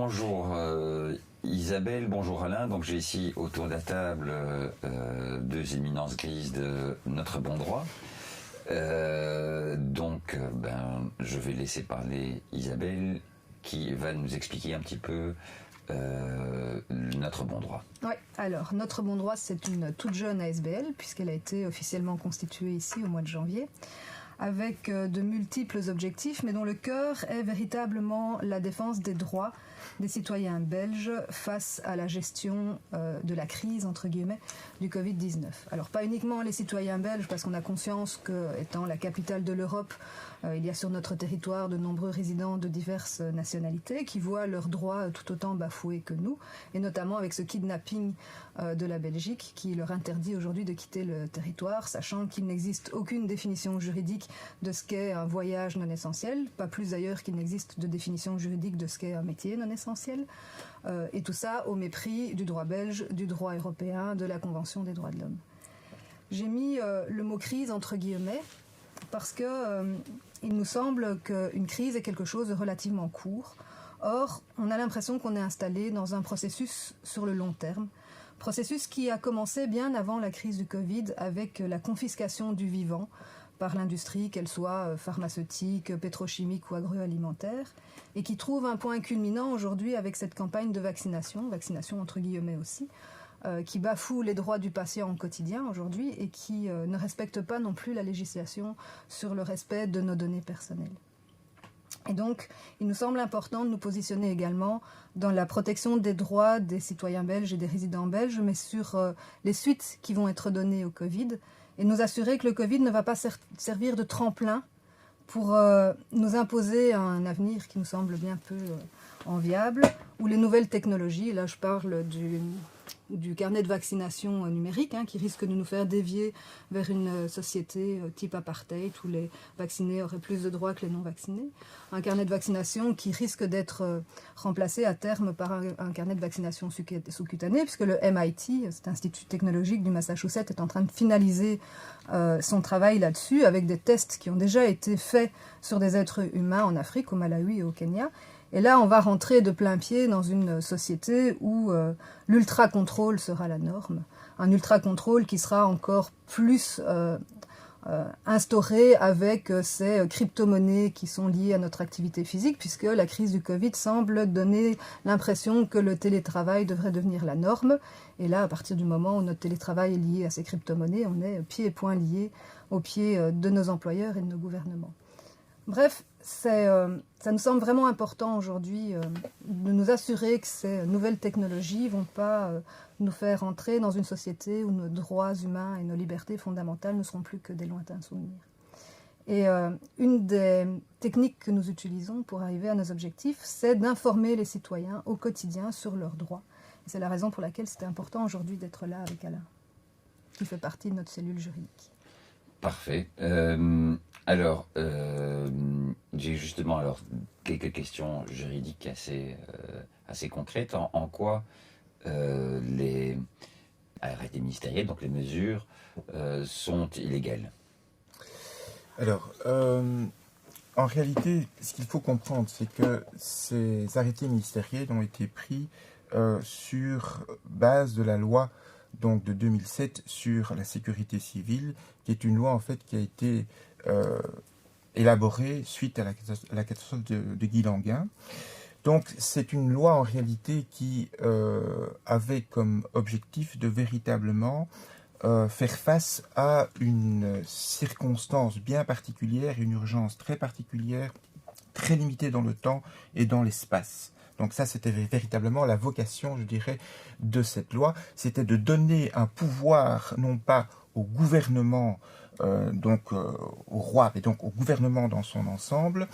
Bonjour Isabelle, bonjour Alain. Donc j'ai ici autour de la table deux éminences grises de notre bon droit. Je vais laisser parler Isabelle qui va nous expliquer un petit peu notre bon droit. Oui, alors notre bon droit, c'est une toute jeune ASBL puisqu'elle a été officiellement constituée ici au mois de janvier, avec de multiples objectifs, mais dont le cœur est véritablement la défense des droits des citoyens belges face à la gestion de la crise, entre guillemets, du Covid-19. Alors pas uniquement les citoyens belges, parce qu'on a conscience qu'étant la capitale de l'Europe, il y a sur notre territoire de nombreux résidents de diverses nationalités qui voient leurs droits tout autant bafoués que nous, et notamment avec ce kidnapping de la Belgique qui leur interdit aujourd'hui de quitter le territoire, sachant qu'il n'existe aucune définition juridique de ce qu'est un voyage non essentiel, pas plus d'ailleurs qu'il n'existe de définition juridique de ce qu'est un métier non essentiel, et tout ça au mépris du droit belge, du droit européen, de la Convention des droits de l'homme. J'ai mis le mot crise entre guillemets parce que il nous semble qu'une crise est quelque chose de relativement court. Or, on a l'impression qu'on est installé dans un processus sur le long terme, processus qui a commencé bien avant la crise du Covid avec la confiscation du vivant par l'industrie, qu'elle soit pharmaceutique, pétrochimique ou agroalimentaire, et qui trouve un point culminant aujourd'hui avec cette campagne de vaccination entre guillemets aussi, qui bafoue les droits du patient au quotidien aujourd'hui et qui ne respecte pas non plus la législation sur le respect de nos données personnelles. Et donc, il nous semble important de nous positionner également dans la protection des droits des citoyens belges et des résidents belges, mais sur les suites qui vont être données au Covid, et nous assurer que le Covid ne va pas servir de tremplin pour nous imposer un avenir qui nous semble bien peu enviable, où les nouvelles technologies, là je parle du carnet de vaccination numérique, qui risque de nous faire dévier vers une société type apartheid où les vaccinés auraient plus de droits que les non-vaccinés. Un carnet de vaccination qui risque d'être remplacé à terme par un carnet de vaccination sous-cutané, puisque le MIT, cet institut technologique du Massachusetts, est en train de finaliser son travail là-dessus, avec des tests qui ont déjà été faits sur des êtres humains en Afrique, au Malawi et au Kenya. Et là, on va rentrer de plein pied dans une société où l'ultra-contrôle sera la norme. Un ultra-contrôle qui sera encore plus instauré avec ces crypto-monnaies qui sont liées à notre activité physique, puisque la crise du Covid semble donner l'impression que le télétravail devrait devenir la norme. Et là, à partir du moment où notre télétravail est lié à ces crypto-monnaies, on est pieds et poings liés aux pieds de nos employeurs et de nos gouvernements. Bref, ça nous semble vraiment important aujourd'hui de nous assurer que ces nouvelles technologies ne vont pas nous faire entrer dans une société où nos droits humains et nos libertés fondamentales ne seront plus que des lointains souvenirs. Et une des techniques que nous utilisons pour arriver à nos objectifs, c'est d'informer les citoyens au quotidien sur leurs droits. Et c'est la raison pour laquelle c'était important aujourd'hui d'être là avec Alain, qui fait partie de notre cellule juridique. Parfait. J'ai justement quelques questions juridiques assez concrètes. En quoi les arrêtés ministériels, donc les mesures, sont illégales? Alors, en réalité, ce qu'il faut comprendre, c'est que ces arrêtés ministériels ont été pris sur base de la loi donc de 2007 sur la sécurité civile, qui est une loi en fait qui a été élaborée suite à la catastrophe de Guy Languin. Donc c'est une loi en réalité qui avait comme objectif de véritablement faire face à une circonstance bien particulière, une urgence très particulière, très limitée dans le temps et dans l'espace. Donc ça, c'était véritablement la vocation, je dirais, de cette loi. C'était de donner un pouvoir, non pas au gouvernement, au roi, mais donc au gouvernement dans son ensemble,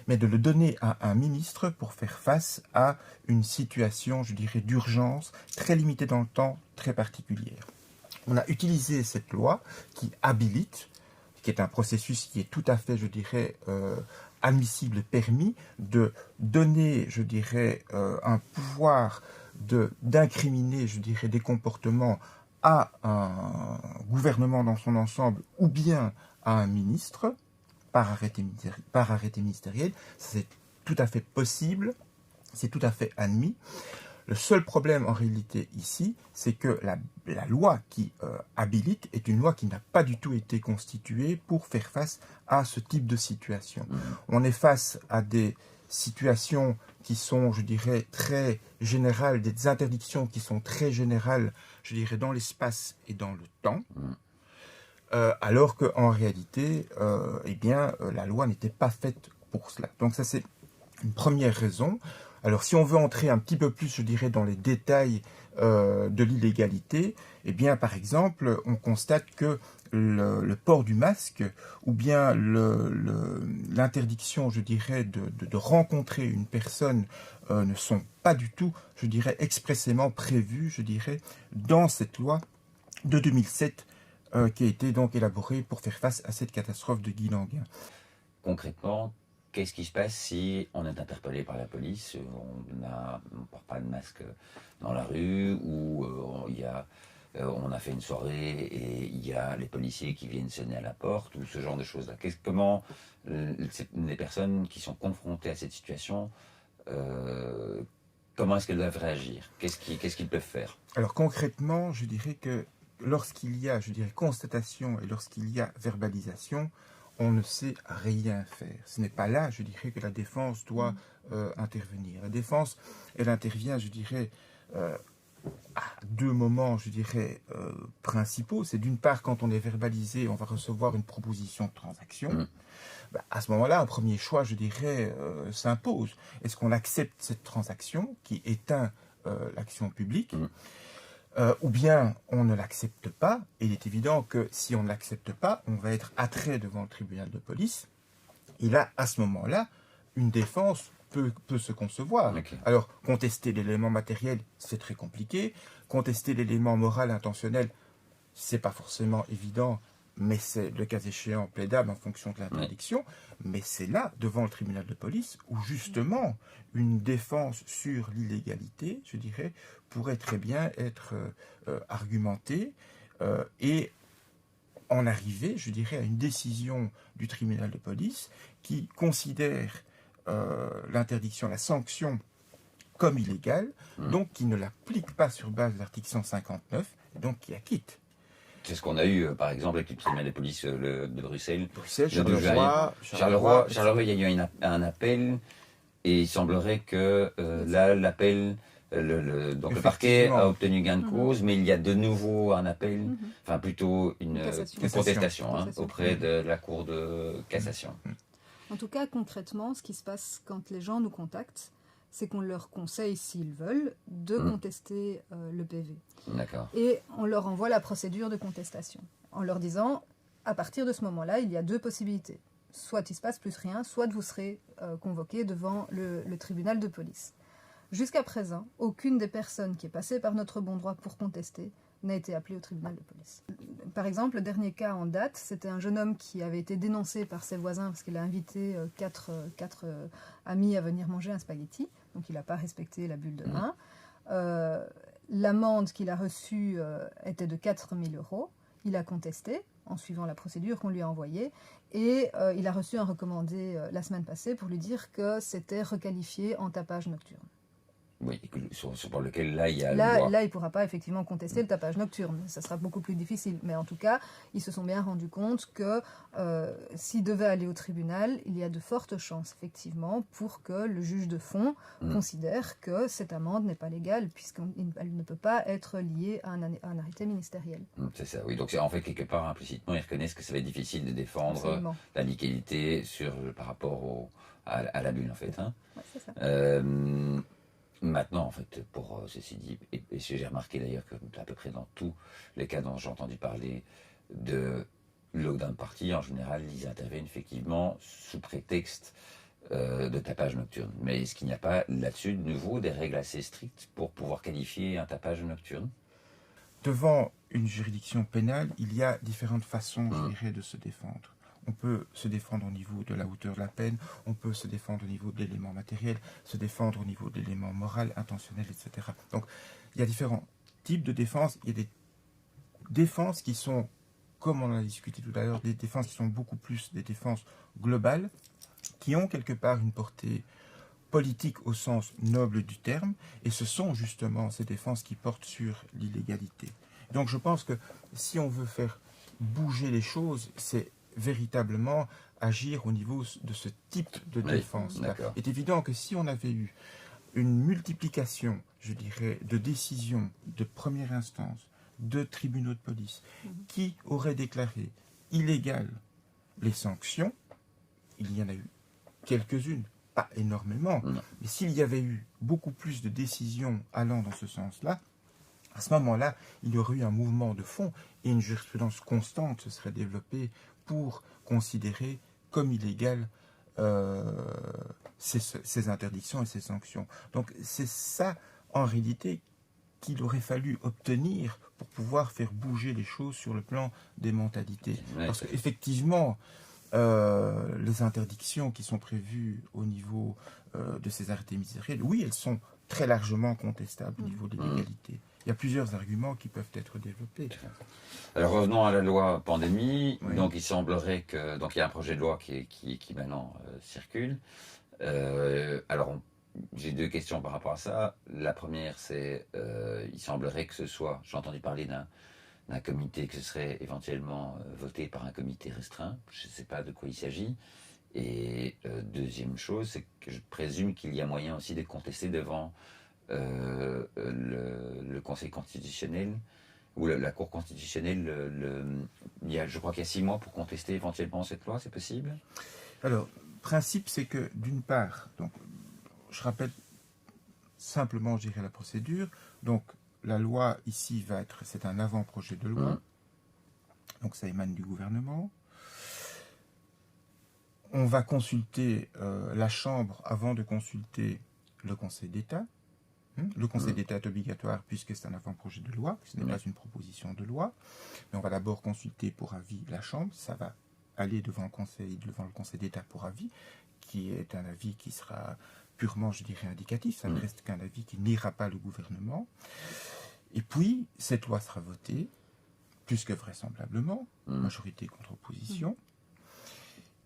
mais de le donner à un ministre pour faire face à une situation, je dirais, d'urgence, très limitée dans le temps, très particulière. On a utilisé cette loi qui habilite, qui est un processus qui est tout à fait, je dirais, admissible, permis, de donner, je dirais, un pouvoir d'incriminer, je dirais, des comportements à un gouvernement dans son ensemble ou bien à un ministre par arrêté ministériel. C'est tout à fait possible. c'est tout à fait admis. Le seul problème en réalité ici, c'est que la loi qui habilite est une loi qui n'a pas du tout été constituée pour faire face à ce type de situation. On est face à des situations qui sont, je dirais, très générales, des interdictions qui sont très générales, je dirais, dans l'espace et dans le temps, alors qu'en réalité, la loi n'était pas faite pour cela. Donc ça, c'est une première raison. Alors, si on veut entrer un petit peu plus, je dirais, dans les détails de l'illégalité, eh bien, par exemple, on constate que le port du masque ou bien l'interdiction, je dirais, de rencontrer une personne ne sont pas du tout, je dirais, expressément prévus, je dirais, dans cette loi de 2007 qui a été donc élaborée pour faire face à cette catastrophe de Guy Languin. Concrètement, qu'est-ce qui se passe si on est interpellé par la police, on ne porte pas de masque dans la rue, ou on a fait une soirée et il y a les policiers qui viennent sonner à la porte, ou ce genre de choses-là. Comment les personnes qui sont confrontées à cette situation, comment est-ce qu'elles doivent réagir? Qu'est-ce qu'ils peuvent faire? Alors concrètement, je dirais que lorsqu'il y a, je dirais, constatation et lorsqu'il y a verbalisation, on ne sait rien faire. Ce n'est pas là, je dirais, que la défense doit intervenir. La défense, elle intervient, je dirais, à deux moments, je dirais, principaux. C'est d'une part, quand on est verbalisé, on va recevoir une proposition de transaction. À ce moment-là, un premier choix, je dirais, s'impose. Est-ce qu'on accepte cette transaction qui éteint l'action publique ou bien on ne l'accepte pas, et il est évident que si on ne l'accepte pas, on va être attrait devant le tribunal de police, et là, à ce moment-là, une défense peut se concevoir. Okay. Alors, contester l'élément matériel, c'est très compliqué, contester l'élément moral intentionnel, c'est pas forcément évident, mais c'est le cas échéant plaidable en fonction de l'interdiction, mais c'est là, devant le tribunal de police, où justement, une défense sur l'illégalité, je dirais, pourrait très bien être argumentée et en arriver, je dirais, à une décision du tribunal de police qui considère l'interdiction, la sanction comme illégale, donc qui ne l'applique pas sur base de l'article 159, et donc qui acquitte. C'est ce qu'on a eu, par exemple, avec le tribunal de police de Bruxelles. Charleroi, il y a eu un appel, et il semblerait que là, l'appel, le parquet a obtenu gain de cause, mais il y a de nouveau un appel, enfin plutôt une contestation auprès de la Cour de cassation. En tout cas, concrètement, ce qui se passe quand les gens nous contactent, c'est qu'on leur conseille, s'ils veulent, de contester le PV. D'accord. Et on leur envoie la procédure de contestation, en leur disant, à partir de ce moment-là, il y a deux possibilités. Soit il ne se passe plus rien, soit vous serez convoqué devant le tribunal de police. Jusqu'à présent, aucune des personnes qui est passée par notre bon droit pour contester n'a été appelée au tribunal de police. Par exemple, le dernier cas en date, c'était un jeune homme qui avait été dénoncé par ses voisins parce qu'il a invité quatre amis à venir manger un spaghetti. Donc il n'a pas respecté la bulle de vin. L'amende qu'il a reçue était de 4 000 €. Il a contesté en suivant la procédure qu'on lui a envoyée. Et il a reçu un recommandé la semaine passée pour lui dire que c'était requalifié en tapage nocturne. Oui, sur lequel là, il y a là, le droit. Là, il ne pourra pas effectivement contester le tapage nocturne. Ça sera beaucoup plus difficile. Mais en tout cas, ils se sont bien rendus compte que s'il devait aller au tribunal, il y a de fortes chances, effectivement, pour que le juge de fond considère que cette amende n'est pas légale, puisqu'elle ne peut pas être liée à un arrêté ministériel. C'est ça, oui. Donc, en fait, quelque part, implicitement, ils reconnaissent que ça va être difficile de défendre Absolument. la légalité par rapport à la bulle, en fait. Hein. Ouais, c'est ça. Maintenant, en fait, pour ceci dit, et j'ai remarqué d'ailleurs que à peu près dans tous les cas dont j'ai entendu parler de lockdown party, en général, ils interviennent effectivement sous prétexte de tapage nocturne. Mais est-ce qu'il n'y a pas là-dessus, de nouveau, des règles assez strictes pour pouvoir qualifier un tapage nocturne? Devant une juridiction pénale, il y a différentes façons, je dirais, de se défendre. On peut se défendre au niveau de la hauteur de la peine, on peut se défendre au niveau de l'élément matériel, se défendre au niveau de l'élément moral, intentionnel, etc. Donc, il y a différents types de défense. Il y a des défenses qui sont, comme on en a discuté tout à l'heure, des défenses qui sont beaucoup plus des défenses globales, qui ont quelque part une portée politique au sens noble du terme, et ce sont justement ces défenses qui portent sur l'illégalité. Donc je pense que si on veut faire bouger les choses, c'est véritablement agir au niveau de ce type de défense. Il est évident que si on avait eu une multiplication, je dirais, de décisions de première instance, de tribunaux de police, qui auraient déclaré illégales les sanctions, il y en a eu quelques-unes, pas énormément, mais s'il y avait eu beaucoup plus de décisions allant dans ce sens-là, à ce moment-là, il y aurait eu un mouvement de fond et une jurisprudence constante se serait développée pour considérer comme illégales ces interdictions et ces sanctions. Donc c'est ça, en réalité, qu'il aurait fallu obtenir pour pouvoir faire bouger les choses sur le plan des mentalités. Parce qu'effectivement, les interdictions qui sont prévues au niveau de ces arrêtés ministériels, oui, elles sont très largement contestables au niveau de l'illégalité. Il y a plusieurs arguments qui peuvent être développés. Alors revenons à la loi pandémie. Oui. Donc il semblerait que il y a un projet de loi qui maintenant circule. Alors j'ai deux questions par rapport à ça. La première, c'est il semblerait que ce soit, j'ai entendu parler d'un comité, que ce serait éventuellement voté par un comité restreint. Je ne sais pas de quoi il s'agit. Et deuxième chose, c'est que je présume qu'il y a moyen aussi de contester devant le Conseil constitutionnel ou la Cour constitutionnelle. Je crois qu'il y a 6 mois pour contester éventuellement cette loi, c'est possible? Alors, le principe, c'est que d'une part, donc, je rappelle simplement, je dirais, la procédure. Donc, la loi ici c'est un avant-projet de loi. Donc, ça émane du gouvernement. On va consulter la Chambre avant de consulter le Conseil d'État. Le Conseil d'État est obligatoire puisque c'est un avant-projet de loi, ce n'est pas une proposition de loi. Mais on va d'abord consulter pour avis la Chambre, ça va aller devant le Conseil d'État pour avis, qui est un avis qui sera purement, je dirais, indicatif, ça ne reste qu'un avis qui n'ira pas le gouvernement. Et puis, cette loi sera votée, plus que vraisemblablement, majorité contre opposition.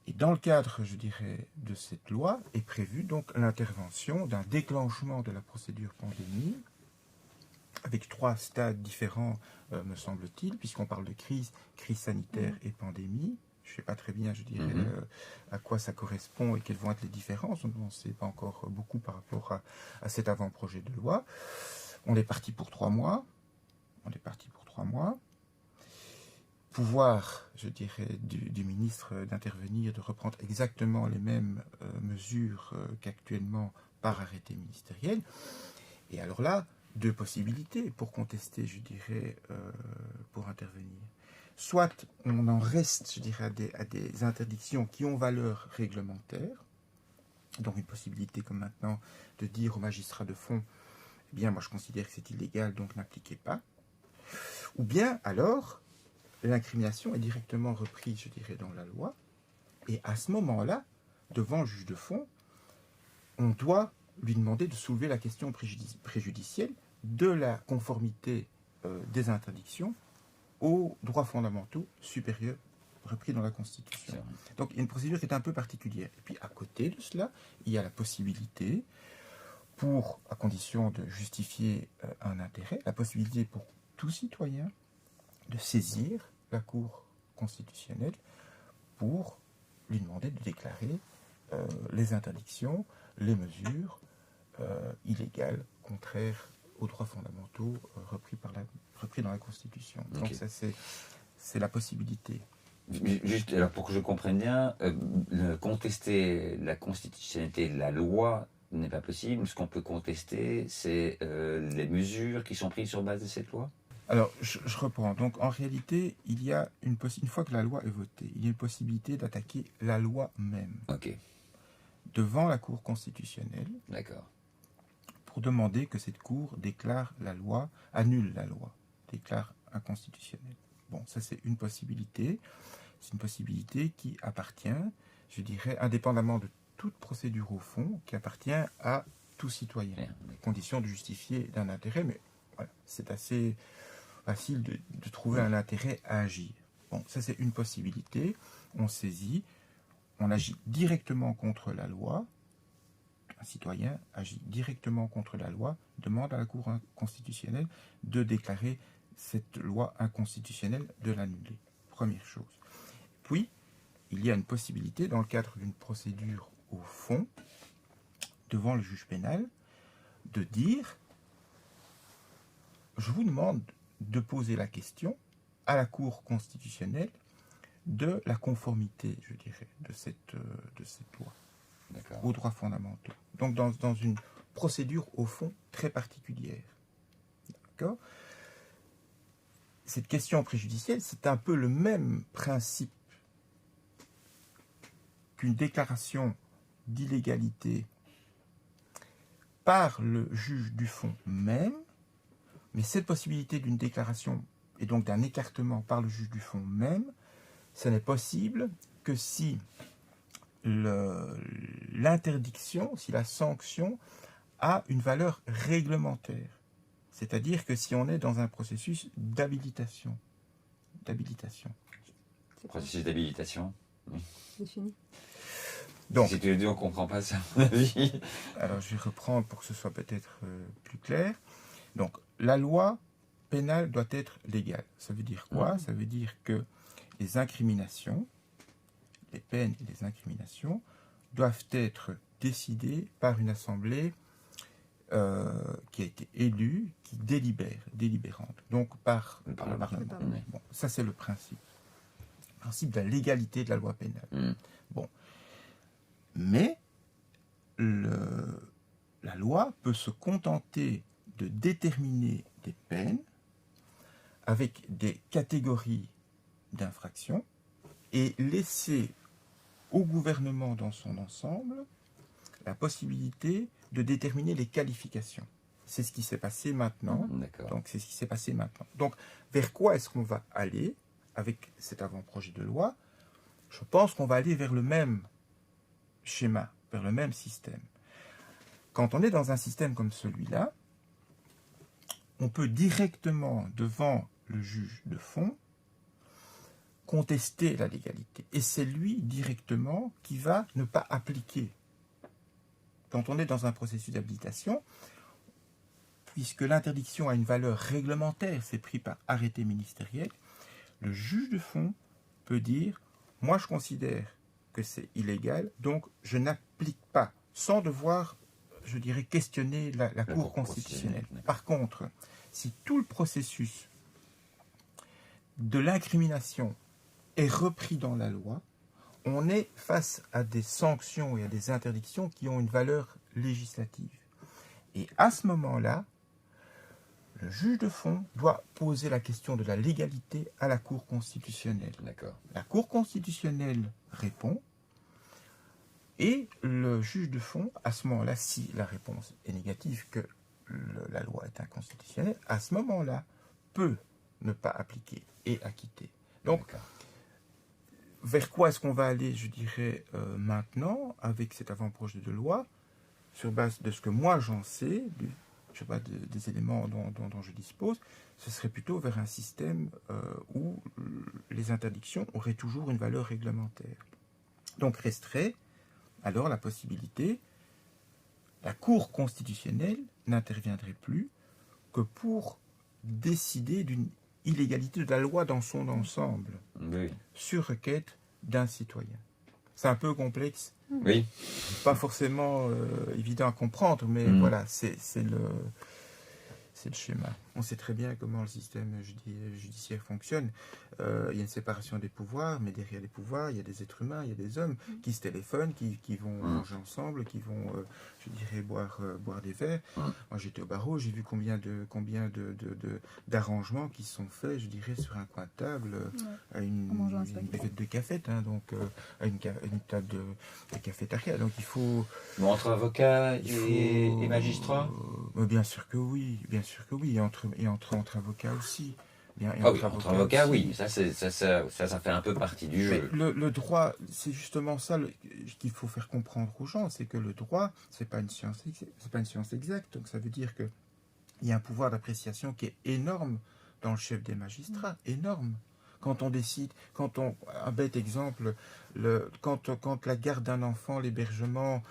Et dans le cadre, je dirais, de cette loi, est prévue donc l'intervention d'un déclenchement de la procédure pandémie, avec 3 stades différents, me semble-t-il, puisqu'on parle de crise sanitaire et pandémie. Je ne sais pas très bien, je dirais, à quoi ça correspond et quelles vont être les différences. On ne sait pas encore beaucoup par rapport à cet avant-projet de loi. On est parti pour 3 mois. Pouvoir, je dirais, du ministre d'intervenir, de reprendre exactement les mêmes mesures qu'actuellement par arrêté ministériel. Et alors là, 2 possibilités pour contester, je dirais, pour intervenir. Soit on en reste, je dirais, à des interdictions qui ont valeur réglementaire, donc une possibilité comme maintenant de dire aux magistrats de fond, eh bien moi je considère que c'est illégal, donc n'appliquez pas. Ou bien alors, l'incrimination est directement reprise, je dirais, dans la loi, et à ce moment-là, devant le juge de fond, on doit lui demander de soulever la question préjudicielle de la conformité des interdictions aux droits fondamentaux supérieurs repris dans la Constitution. Donc il y a une procédure qui est un peu particulière. Et puis à côté de cela, il y a la possibilité, à condition de justifier un intérêt, la possibilité pour tout citoyen de saisir la Cour constitutionnelle pour lui demander de déclarer les interdictions, les mesures illégales, contraires aux droits fondamentaux repris dans la Constitution. Okay. Donc ça, c'est la possibilité. Juste, alors pour que je comprenne bien, contester la constitutionnalité de la loi n'est pas possible. Ce qu'on peut contester, c'est les mesures qui sont prises sur base de cette loi. Alors, je reprends. Donc, en réalité, il y a une fois que la loi est votée, il y a une possibilité d'attaquer la loi même. Ok. Devant la Cour constitutionnelle. D'accord. Pour demander que cette Cour déclare la loi, annule la loi, déclare inconstitutionnelle. Bon, ça c'est une possibilité. C'est une possibilité qui appartient, je dirais, indépendamment de toute procédure au fond, qui appartient à tout citoyen. Condition de justifier d'un intérêt, mais voilà, c'est assez facile de trouver un intérêt à agir. Bon, ça c'est une possibilité. On saisit, on agit directement contre la loi, un citoyen agit directement contre la loi, demande à la Cour constitutionnelle de déclarer cette loi inconstitutionnelle, de l'annuler. Première chose. Puis, il y a une possibilité, dans le cadre d'une procédure au fond, devant le juge pénal, de dire « Je vous demande de poser la question à la Cour constitutionnelle de la conformité, je dirais, de cette loi aux droits fondamentaux. » Donc dans une procédure au fond très particulière. D'accord ? Cette question préjudicielle, c'est un peu le même principe qu'une déclaration d'illégalité par le juge du fond même, mais cette possibilité d'une déclaration et donc d'un écartement par le juge du fond même, ce n'est possible que si l'interdiction, si la sanction a une valeur réglementaire. C'est-à-dire que si on est dans un processus d'habilitation. Processus d'habilitation. Oui. Défini. Donc, si tu le dis, on ne comprend pas ça, à mon avis. Alors, je vais reprendre pour que ce soit peut-être plus clair. Donc, la loi pénale doit être légale. Ça veut dire quoi ? Ça veut dire que les incriminations, les peines et les incriminations doivent être décidées par une assemblée qui a été élue, qui délibérante, donc par le Parlement. Bon, ça, c'est le principe. Le principe de la légalité de la loi pénale. Bon. Mais la loi peut se contenter de déterminer des peines avec des catégories d'infractions et laisser au gouvernement dans son ensemble la possibilité de déterminer les qualifications. C'est ce qui s'est passé maintenant. Donc, c'est ce qui s'est passé maintenant. Donc, vers quoi est-ce qu'on va aller avec cet avant-projet de loi ? Je pense qu'on va aller vers le même schéma, vers le même système. Quand on est dans un système comme celui-là, on peut directement, devant le juge de fond, contester la légalité. Et c'est lui, directement, qui va ne pas appliquer. Quand on est dans un processus d'habilitation, puisque l'interdiction a une valeur réglementaire, c'est pris par arrêté ministériel, le juge de fond peut dire « Moi, je considère que c'est illégal, donc je n'applique pas », sans devoir, je dirais, questionner la Cour constitutionnelle. Par contre, si tout le processus de l'incrimination est repris dans la loi, on est face à des sanctions et à des interdictions qui ont une valeur législative. Et à ce moment-là, le juge de fond doit poser la question de la légalité à la Cour constitutionnelle. La Cour constitutionnelle répond, et le juge de fond, à ce moment-là, si la réponse est négative, que la loi est inconstitutionnelle, à ce moment-là, peut ne pas appliquer et acquitter. Donc, vers quoi est-ce qu'on va aller, je dirais, maintenant, avec cet avant-projet de loi, sur base de ce que moi j'en sais, je sais pas, des éléments dont je dispose, ce serait plutôt vers un système où les interdictions auraient toujours une valeur réglementaire. Donc resterait alors la possibilité, la Cour constitutionnelle n'interviendrait plus que pour décider d'une illégalité de la loi dans son ensemble, sur requête d'un citoyen. C'est un peu complexe, pas forcément évident à comprendre, mais voilà, c'est le schéma. On sait très bien comment le système judiciaire fonctionne. Il y a une séparation des pouvoirs, mais derrière les pouvoirs, il y a des êtres humains, il y a des hommes qui se téléphonent, qui vont manger ensemble, qui vont, je dirais, boire des verres. Moi, j'étais au barreau, j'ai vu combien d'arrangements qui sont faits, je dirais, sur un coin de table, à une buvette de café, donc à une table de cafétéria. Donc il faut... Entre avocats et magistrats bien sûr que oui, et entre avocats aussi. Entre avocats, oui, ça fait un peu partie du jeu. Le droit, c'est justement ça qu'il faut faire comprendre aux gens, c'est que le droit, c'est pas une science exacte, donc ça veut dire que il y a un pouvoir d'appréciation qui est énorme dans le chef des magistrats, énorme. Quand on décide, un bête exemple, quand la garde d'un enfant, l'hébergement,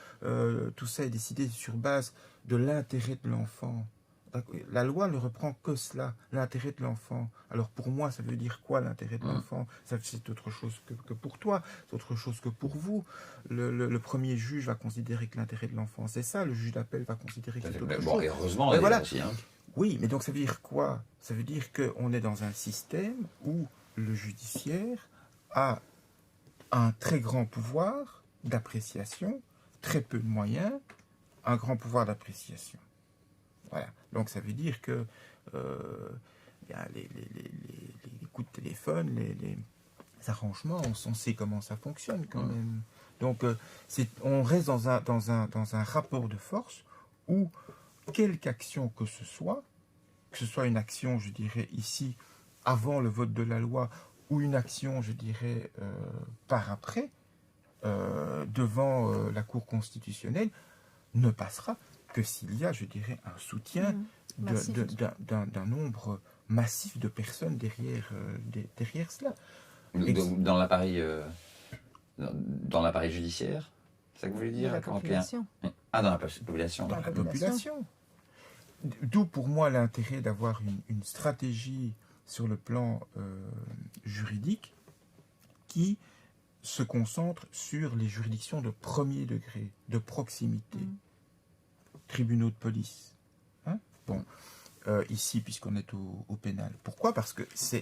tout ça est décidé sur base de l'intérêt de l'enfant. La loi ne reprend que cela, l'intérêt de l'enfant. Alors pour moi, ça veut dire quoi l'intérêt de l'enfant? C'est autre chose que pour toi, c'est autre chose que pour vous. Le premier juge va considérer que l'intérêt de l'enfant, c'est ça. Le juge d'appel va considérer que c'est autre chose. Et heureusement, voilà. Aussi, hein. Oui, mais donc ça veut dire quoi? Ça veut dire qu'on est dans un système où le judiciaire a un très grand pouvoir d'appréciation, très peu de moyens, un grand pouvoir d'appréciation. Voilà. Donc ça veut dire que les coups de téléphone, les arrangements, on sait comment ça fonctionne quand même. Donc on reste dans un rapport de force où quelque action que ce soit une action, je dirais, ici, avant le vote de la loi, ou une action, je dirais, par après, devant la Cour constitutionnelle, ne passera que s'il y a, je dirais, un soutien d'un nombre massif de personnes derrière cela. Dans l'appareil judiciaire, c'est ça que vous voulez dire? La population. Dans la population. Dans la population. D'où pour moi l'intérêt d'avoir une stratégie sur le plan juridique qui se concentre sur les juridictions de premier degré, de proximité, tribunaux de police. Hein? Bon, ici, puisqu'on est au pénal. Pourquoi? Parce que ce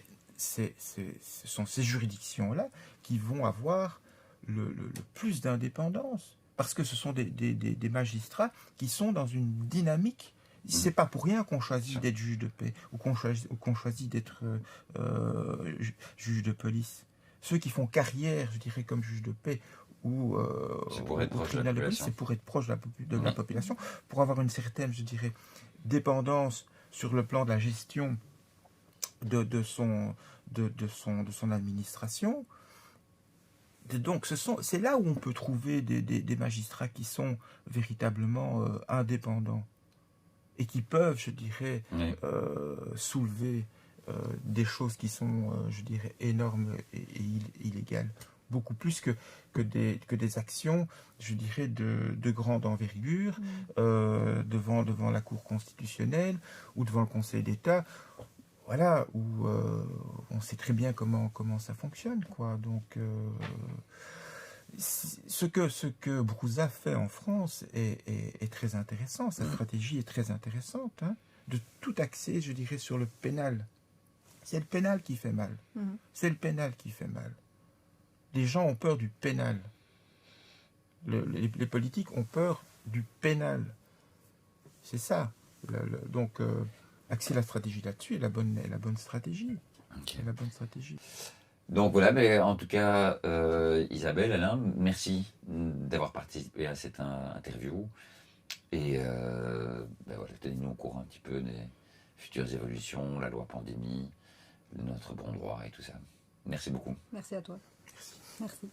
sont ces juridictions-là qui vont avoir le plus d'indépendance. Parce que ce sont des magistrats qui sont dans une dynamique. C'est pas pour rien qu'on choisit d'être juge de paix ou qu'on choisit d'être juge de police. Ceux qui font carrière, je dirais, comme juge de paix ou au tribunal de police, c'est pour être proche de la population, pour avoir une certaine, je dirais, dépendance sur le plan de la gestion de son administration. Donc c'est là où on peut trouver des magistrats qui sont véritablement indépendants et qui peuvent, je dirais, soulever des choses qui sont, je dirais, énormes et illégales, beaucoup plus que des actions, je dirais, de grande envergure devant la Cour constitutionnelle ou devant le Conseil d'État. Voilà, où on sait très bien comment ça fonctionne, quoi. Donc, ce que Brouza fait en France est très intéressant. Sa stratégie est très intéressante, hein, de tout axer, je dirais, sur le pénal. C'est le pénal qui fait mal. C'est le pénal qui fait mal. Les gens ont peur du pénal. Les politiques ont peur du pénal. C'est ça. Donc, axer la stratégie là-dessus est la bonne stratégie. Okay. La bonne stratégie. Donc voilà, mais en tout cas, Isabelle, Alain, merci d'avoir participé à cette interview. Et voilà, tenez-nous au courant un petit peu des futures évolutions, la loi pandémie, notre bon droit et tout ça. Merci beaucoup. Merci à toi. Merci.